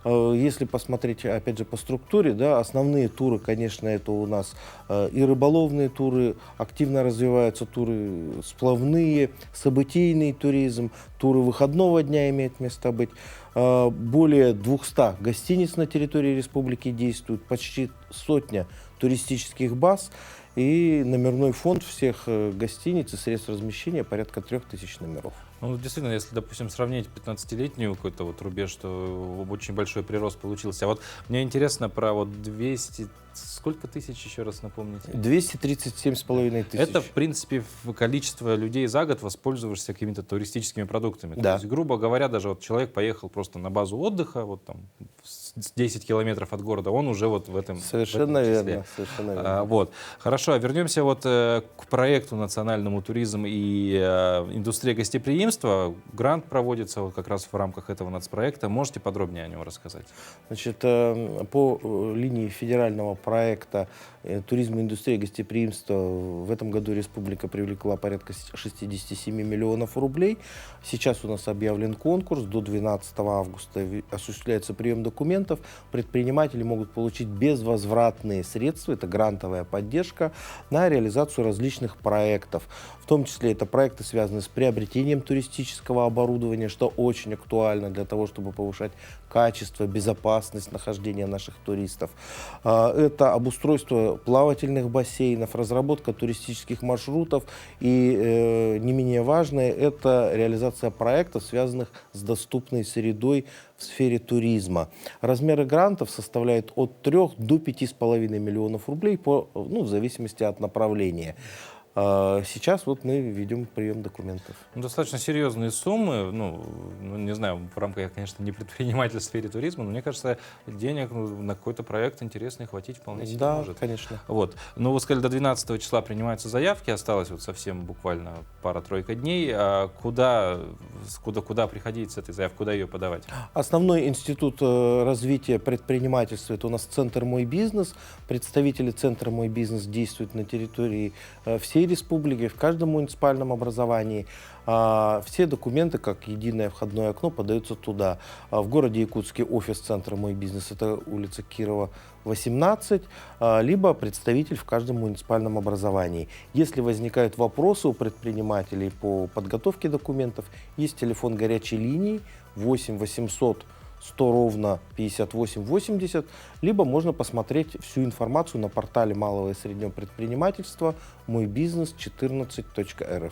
Если посмотреть, опять же, по структуре, да, основные туры, конечно, это у нас и рыболовные туры, активно развиваются туры сплавные, событийный туризм, туры выходного дня имеют место быть. Более 200 гостиниц на территории республики действуют, почти сотня туристических баз и номерной фонд всех гостиниц и средств размещения порядка 3000 номеров. Ну, действительно, если, допустим, сравнить 15-летнюю какой-то вот рубеж, то очень большой прирост получился. А вот мне интересно про вот 200 сколько тысяч, еще раз напомните? 237,5 тысяч. Это, в принципе, количество людей за год, воспользовавшихся какими-то туристическими продуктами. Да. То есть, грубо говоря, даже вот человек поехал просто на базу отдыха, вот там, с 10 километров от города, он уже вот в этом Совершенно в этом числе. верно. Совершенно верно. Вот. Хорошо, а вернемся вот к проекту национальному туризм и индустрия гостеприимства. Грант проводится вот как раз в рамках этого нацпроекта. Можете подробнее о нем рассказать? Значит, по линии федерального проекта «Туризм и индустрия гостеприимства» в этом году республика привлекла порядка 67 миллионов рублей. Сейчас у нас объявлен конкурс. До 12 августа осуществляется прием документов. Предприниматели могут получить безвозвратные средства, это грантовая поддержка, на реализацию различных проектов. В том числе это проекты, связанные с приобретением туристического оборудования, что очень актуально для того, чтобы повышать качество, безопасность нахождения наших туристов. Это обустройство плавательных бассейнов, разработка туристических маршрутов и, не менее важное, это реализация проектов, связанных с доступной средой в сфере туризма. Размеры грантов составляют от 3 до 5,5 миллионов рублей, в зависимости от направления. Сейчас вот мы ведем прием документов. Достаточно серьезные суммы. Не знаю, в рамках, я, конечно, не предприниматель в сфере туризма, но мне кажется, денег на какой-то проект интересный хватить вполне себе может. Да, конечно. Вот. Но вы сказали, до 12 числа принимаются заявки, осталось вот совсем буквально пара-тройка дней. А куда приходить с этой заявкой, куда ее подавать? Основной институт развития предпринимательства — это у нас Центр «Мой бизнес». Представители Центра «Мой бизнес» действуют на территории всей республики, в каждом муниципальном образовании. Все документы, как единое входное окно, подаются туда. В городе Якутске офис Центра «Мой бизнес» — это улица Кирова, 18, либо представитель в каждом муниципальном образовании. Если возникают вопросы у предпринимателей по подготовке документов, есть телефон горячей линии 8 800 100 ровно 58 80, либо можно посмотреть всю информацию на портале малого и среднего предпринимательства moybiznes14.rf.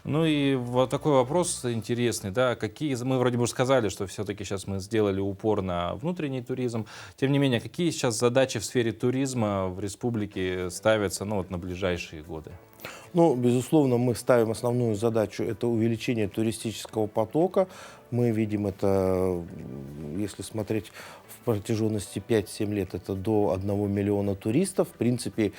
Ну и вот такой вопрос интересный, да, мы вроде бы уже сказали, что все-таки сейчас мы сделали упор на внутренний туризм, тем не менее, какие сейчас задачи в сфере туризма в республике ставятся, на ближайшие годы? Безусловно, мы ставим основную задачу — это увеличение туристического потока. Мы видим это, если смотреть в протяженности 5-7 лет, это до 1 миллиона туристов. В принципе,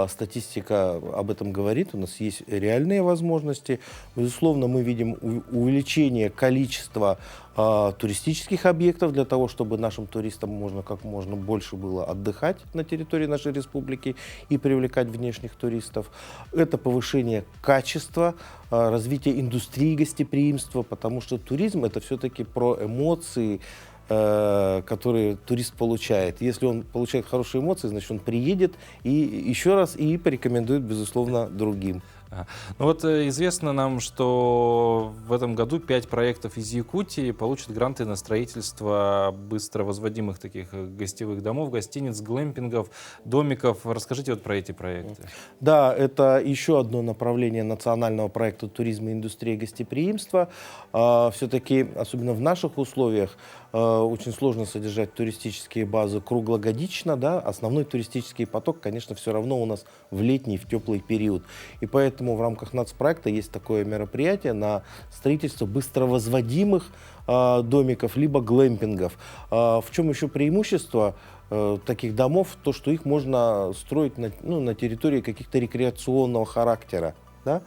статистика об этом говорит, у нас есть реальные возможности. Безусловно, мы видим увеличение количества туристических объектов для того, чтобы нашим туристам как можно больше было отдыхать на территории нашей республики и привлекать внешних туристов. Это повышение качества, развитие индустрии гостеприимства, потому что туризм — это все-таки про эмоции, которые турист получает. Если он получает хорошие эмоции, значит, он приедет и еще раз и порекомендует, безусловно, другим. Известно нам, что в этом году 5 проектов из Якутии получат гранты на строительство быстро возводимых таких гостевых домов, гостиниц, глэмпингов, домиков. Расскажите про эти проекты. Да, это еще одно направление национального проекта «Туризм и индустрия гостеприимства». Все-таки, особенно в наших условиях, очень сложно содержать туристические базы круглогодично. Да? Основной туристический поток, конечно, все равно у нас в летний, в теплый период. И поэтому в рамках нацпроекта есть такое мероприятие на строительство быстровозводимых домиков, либо глэмпингов. В чем еще преимущество таких домов? То, что их можно строить на территории каких-то рекреационного характера. Да?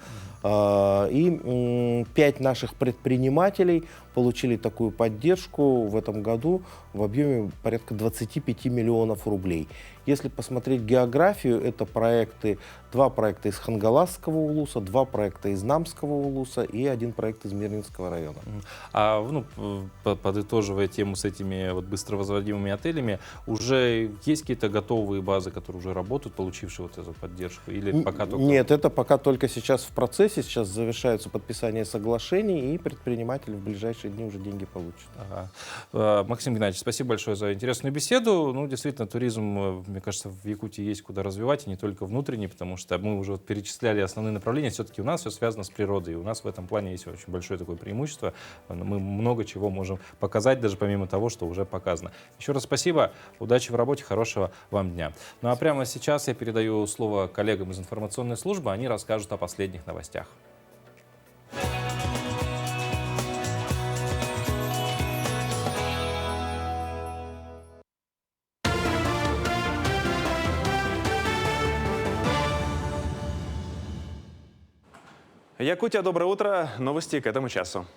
И 5 наших предпринимателей получили такую поддержку в этом году в объеме порядка 25 миллионов рублей. Если посмотреть географию, это 2 проекта из Хангаласского улуса, 2 проекта из Намского улуса и 1 проект из Мирнинского района. Подытоживая тему с этими быстровозводимыми отелями, уже есть какие-то готовые базы, которые уже работают, получившие эту поддержку? Или пока только... Нет, это пока только сейчас в процессе, сейчас завершается подписание соглашений, и предприниматели в ближайшие дни уже деньги получат. Максим Геннадьевич, спасибо большое за интересную беседу. Действительно, туризм, мне кажется, в Якутии есть куда развивать, и не только внутренний, потому потому что мы уже вот перечисляли основные направления. Все-таки у нас все связано с природой, и у нас в этом плане есть очень большое такое преимущество. Мы много чего можем показать, даже помимо того, что уже показано. Еще раз спасибо, удачи в работе, хорошего вам дня. Ну а прямо сейчас я передаю слово коллегам из информационной службы, они расскажут о последних новостях. Якутия, доброе утро. Новости к этому часу.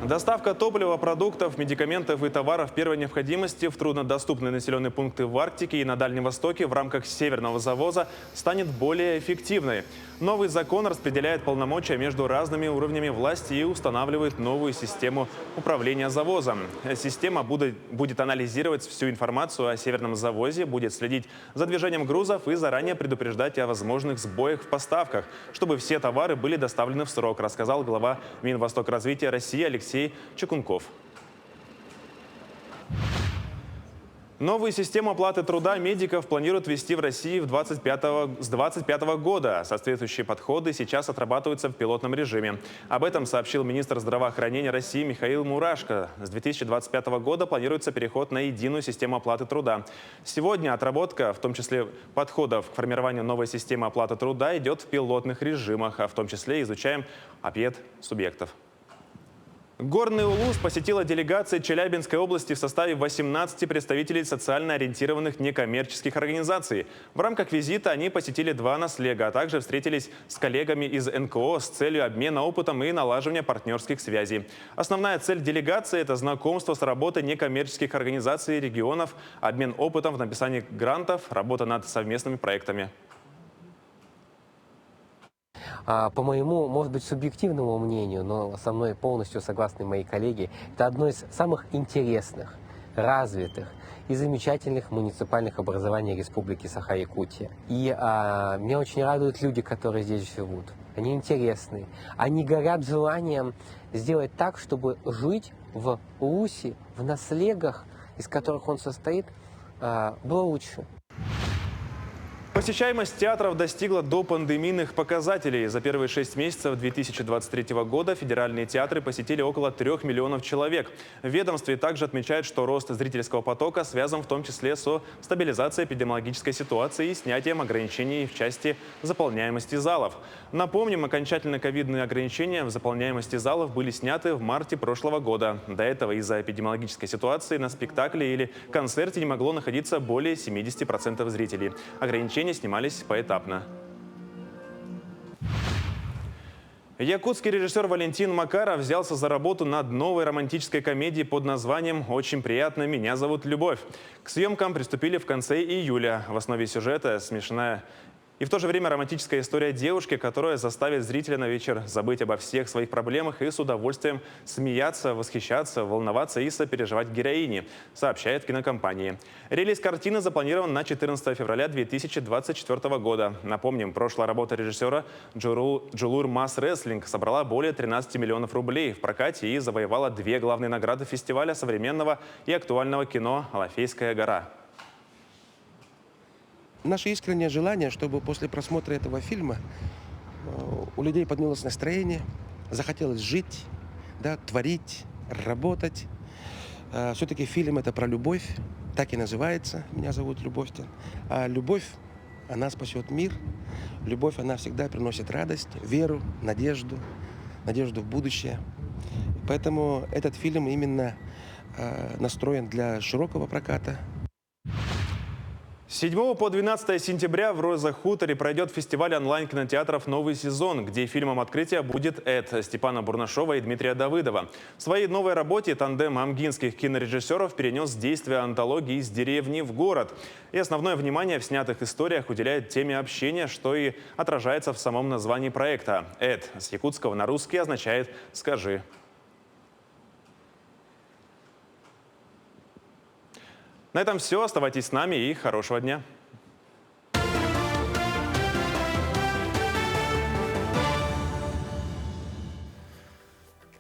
Доставка топлива, продуктов, медикаментов и товаров первой необходимости в труднодоступные населенные пункты в Арктике и на Дальнем Востоке в рамках северного завоза станет более эффективной. Новый закон распределяет полномочия между разными уровнями власти и устанавливает новую систему управления завозом. Система будет анализировать всю информацию о северном завозе, будет следить за движением грузов и заранее предупреждать о возможных сбоях в поставках, чтобы все товары были доставлены в срок, рассказал глава Минвостокразвития России Алексей Чекунков. Новую систему оплаты труда медиков планируют ввести в России с 2025 года. Соответствующие подходы сейчас отрабатываются в пилотном режиме. Об этом сообщил министр здравоохранения России Михаил Мурашко. С 2025 года планируется переход на единую систему оплаты труда. Сегодня отработка, в том числе подходов к формированию новой системы оплаты труда, идет в пилотных режимах, а в том числе изучаем ответ субъектов. Горный Улус посетила делегация Челябинской области в составе 18 представителей социально ориентированных некоммерческих организаций. В рамках визита они посетили 2 наслега, а также встретились с коллегами из НКО с целью обмена опытом и налаживания партнерских связей. Основная цель делегации – это знакомство с работой некоммерческих организаций регионов, обмен опытом в написании грантов, работа над совместными проектами. По моему, может быть, субъективному мнению, но со мной полностью согласны мои коллеги, это одно из самых интересных, развитых и замечательных муниципальных образований Республики Саха-Якутия. И меня очень радуют люди, которые здесь живут. Они интересные, они горят желанием сделать так, чтобы жить в Улусе, в наслегах, из которых он состоит, было лучше. Посещаемость театров достигла допандемийных показателей. За первые 6 месяцев 2023 года федеральные театры посетили около 3 миллионов человек. В ведомстве также отмечают, что рост зрительского потока связан в том числе со стабилизацией эпидемиологической ситуации и снятием ограничений в части заполняемости залов. Напомним, окончательно ковидные ограничения в заполняемости залов были сняты в марте прошлого года. До этого из-за эпидемиологической ситуации на спектакле или концерте не могло находиться более 70% зрителей. Ограничения снимались поэтапно. Якутский режиссер Валентин Макаров взялся за работу над новой романтической комедией под названием «Очень приятно, меня зовут Любовь». К съемкам приступили в конце июля. В основе сюжета смешная и в то же время романтическая история девушки, которая заставит зрителя на вечер забыть обо всех своих проблемах и с удовольствием смеяться, восхищаться, волноваться и сопереживать героине, сообщает кинокомпания. Релиз картины запланирован на 14 февраля 2024 года. Напомним, прошлая работа режиссера «Джулур Масс Рестлинг» собрала более 13 миллионов рублей в прокате и завоевала 2 главные награды фестиваля современного и актуального кино «Алафейская гора». Наше искреннее желание, чтобы после просмотра этого фильма у людей поднялось настроение, захотелось жить, да, творить, работать. Все-таки фильм это про любовь, так и называется «Меня зовут Любовь». А любовь, она спасет мир. Любовь, она всегда приносит радость, веру, надежду в будущее. Поэтому этот фильм именно настроен для широкого проката. С 7 по 12 сентября в Роза-Хуторе пройдет фестиваль онлайн-кинотеатров «Новый сезон», где фильмом открытия будет «Эд» Степана Бурнашова и Дмитрия Давыдова. В своей новой работе тандем амгинских кинорежиссеров перенес действие антологии «Из деревни в город». И основное внимание в снятых историях уделяет теме общения, что и отражается в самом названии проекта. «Эд» с якутского на русский означает «скажи». На этом все. Оставайтесь с нами и хорошего дня.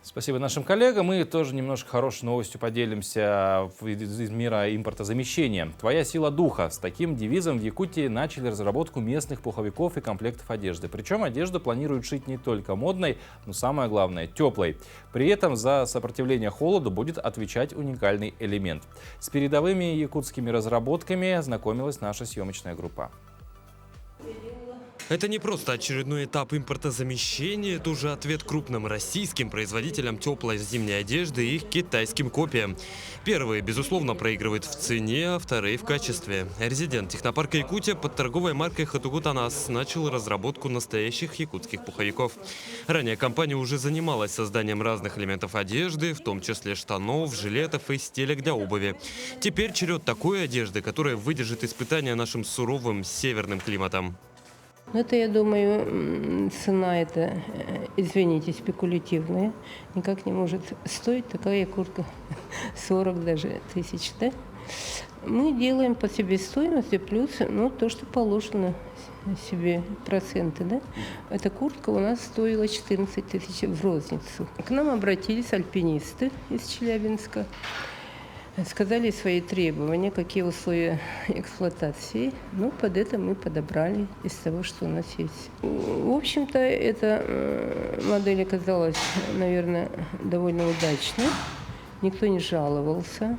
С Спасибо нашим коллегам. Мы тоже немножко хорошей новостью поделимся из мира импортозамещения. «Твоя сила духа». С таким девизом в Якутии начали разработку местных пуховиков и комплектов одежды. Причем одежду планируют шить не только модной, но самое главное – теплой. При этом за сопротивление холоду будет отвечать уникальный элемент. С передовыми якутскими разработками знакомилась наша съемочная группа. Это не просто очередной этап импортозамещения, это уже ответ крупным российским производителям теплой зимней одежды и их китайским копиям. Первые, безусловно, проигрывают в цене, а вторые – в качестве. Резидент технопарка «Якутия» под торговой маркой «Хатугутанас» начал разработку настоящих якутских пуховиков. Ранее компания уже занималась созданием разных элементов одежды, в том числе штанов, жилетов и стелек для обуви. Теперь черед такой одежды, которая выдержит испытания нашим суровым северным климатом. Это, я думаю, цена это, извините, спекулятивная. Никак не может стоить такая куртка 40 даже тысяч, да? Мы делаем по себестоимости плюс, то, что положено себе проценты, да? Эта куртка у нас стоила 14 тысяч в розницу. К нам обратились альпинисты из Челябинска. Сказали свои требования, какие условия эксплуатации. Под это мы подобрали из того, что у нас есть. В общем-то, эта модель оказалась, наверное, довольно удачной. Никто не жаловался.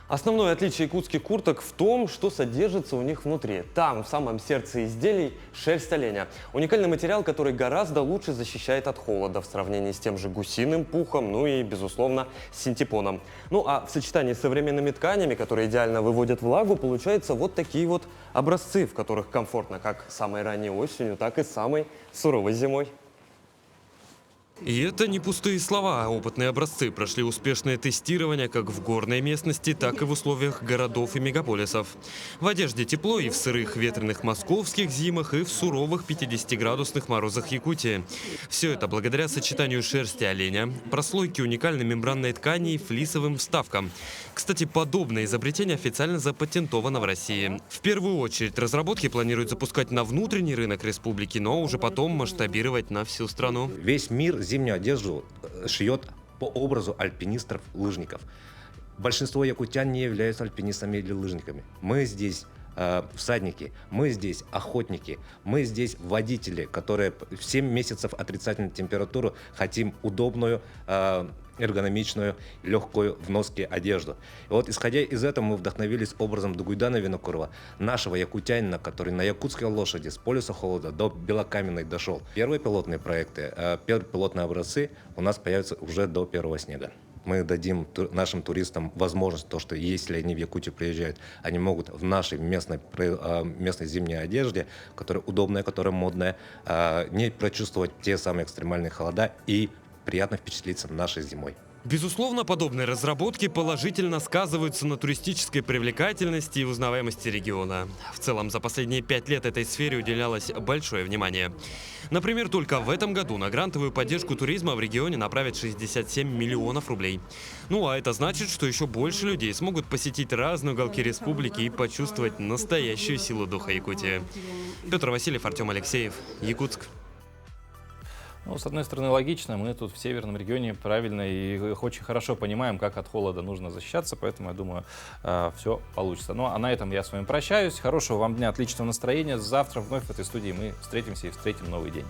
Основное отличие якутских курток в том, что содержится у них внутри. Там, в самом сердце изделий, шерсть оленя. Уникальный материал, который гораздо лучше защищает от холода в сравнении с тем же гусиным пухом, и, безусловно, с синтепоном. А в сочетании с современными тканями, которые идеально выводят влагу, получаются вот такие вот образцы, в которых комфортно как самой ранней осенью, так и самой суровой зимой. И это не пустые слова. Опытные образцы прошли успешное тестирование как в горной местности, так и в условиях городов и мегаполисов. В одежде тепло и в сырых ветреных московских зимах, и в суровых 50-градусных морозах Якутии. Все это благодаря сочетанию шерсти оленя, прослойки уникальной мембранной ткани и флисовым вставкам. Кстати, подобное изобретение официально запатентовано в России. В первую очередь разработки планируют запускать на внутренний рынок республики, но уже потом масштабировать на всю страну. Весь мир зимнюю одежду шьет по образу альпинистов-лыжников. Большинство якутян не являются альпинистами или лыжниками. Мы здесь всадники, мы здесь охотники, мы здесь водители, которые в 7 месяцев отрицательной температуры хотим удобную, эргономичную, легкую в носке одежду. И вот, исходя из этого, мы вдохновились образом Дугуйдана Винокурова, нашего якутянина, который на якутской лошади с полюса холода до Белокаменной дошел. Первые пилотные проекты, первые пилотные образцы у нас появятся уже до первого снега. Мы дадим нашим туристам возможность, то, что если они в Якутию приезжают, они могут в нашей местной зимней одежде, которая удобная, которая модная, не прочувствовать те самые экстремальные холода и приятно впечатлиться нашей зимой. Безусловно, подобные разработки положительно сказываются на туристической привлекательности и узнаваемости региона. В целом, за последние 5 лет этой сфере уделялось большое внимание. Например, только в этом году на грантовую поддержку туризма в регионе направят 67 миллионов рублей. А это значит, что еще больше людей смогут посетить разные уголки республики и почувствовать настоящую силу духа Якутии. Петр Васильев, Артем Алексеев, Якутск. С одной стороны, логично. Мы тут в северном регионе правильно и очень хорошо понимаем, как от холода нужно защищаться, поэтому, я думаю, все получится. А на этом я с вами прощаюсь. Хорошего вам дня, отличного настроения. Завтра вновь в этой студии мы встретимся и встретим новый день.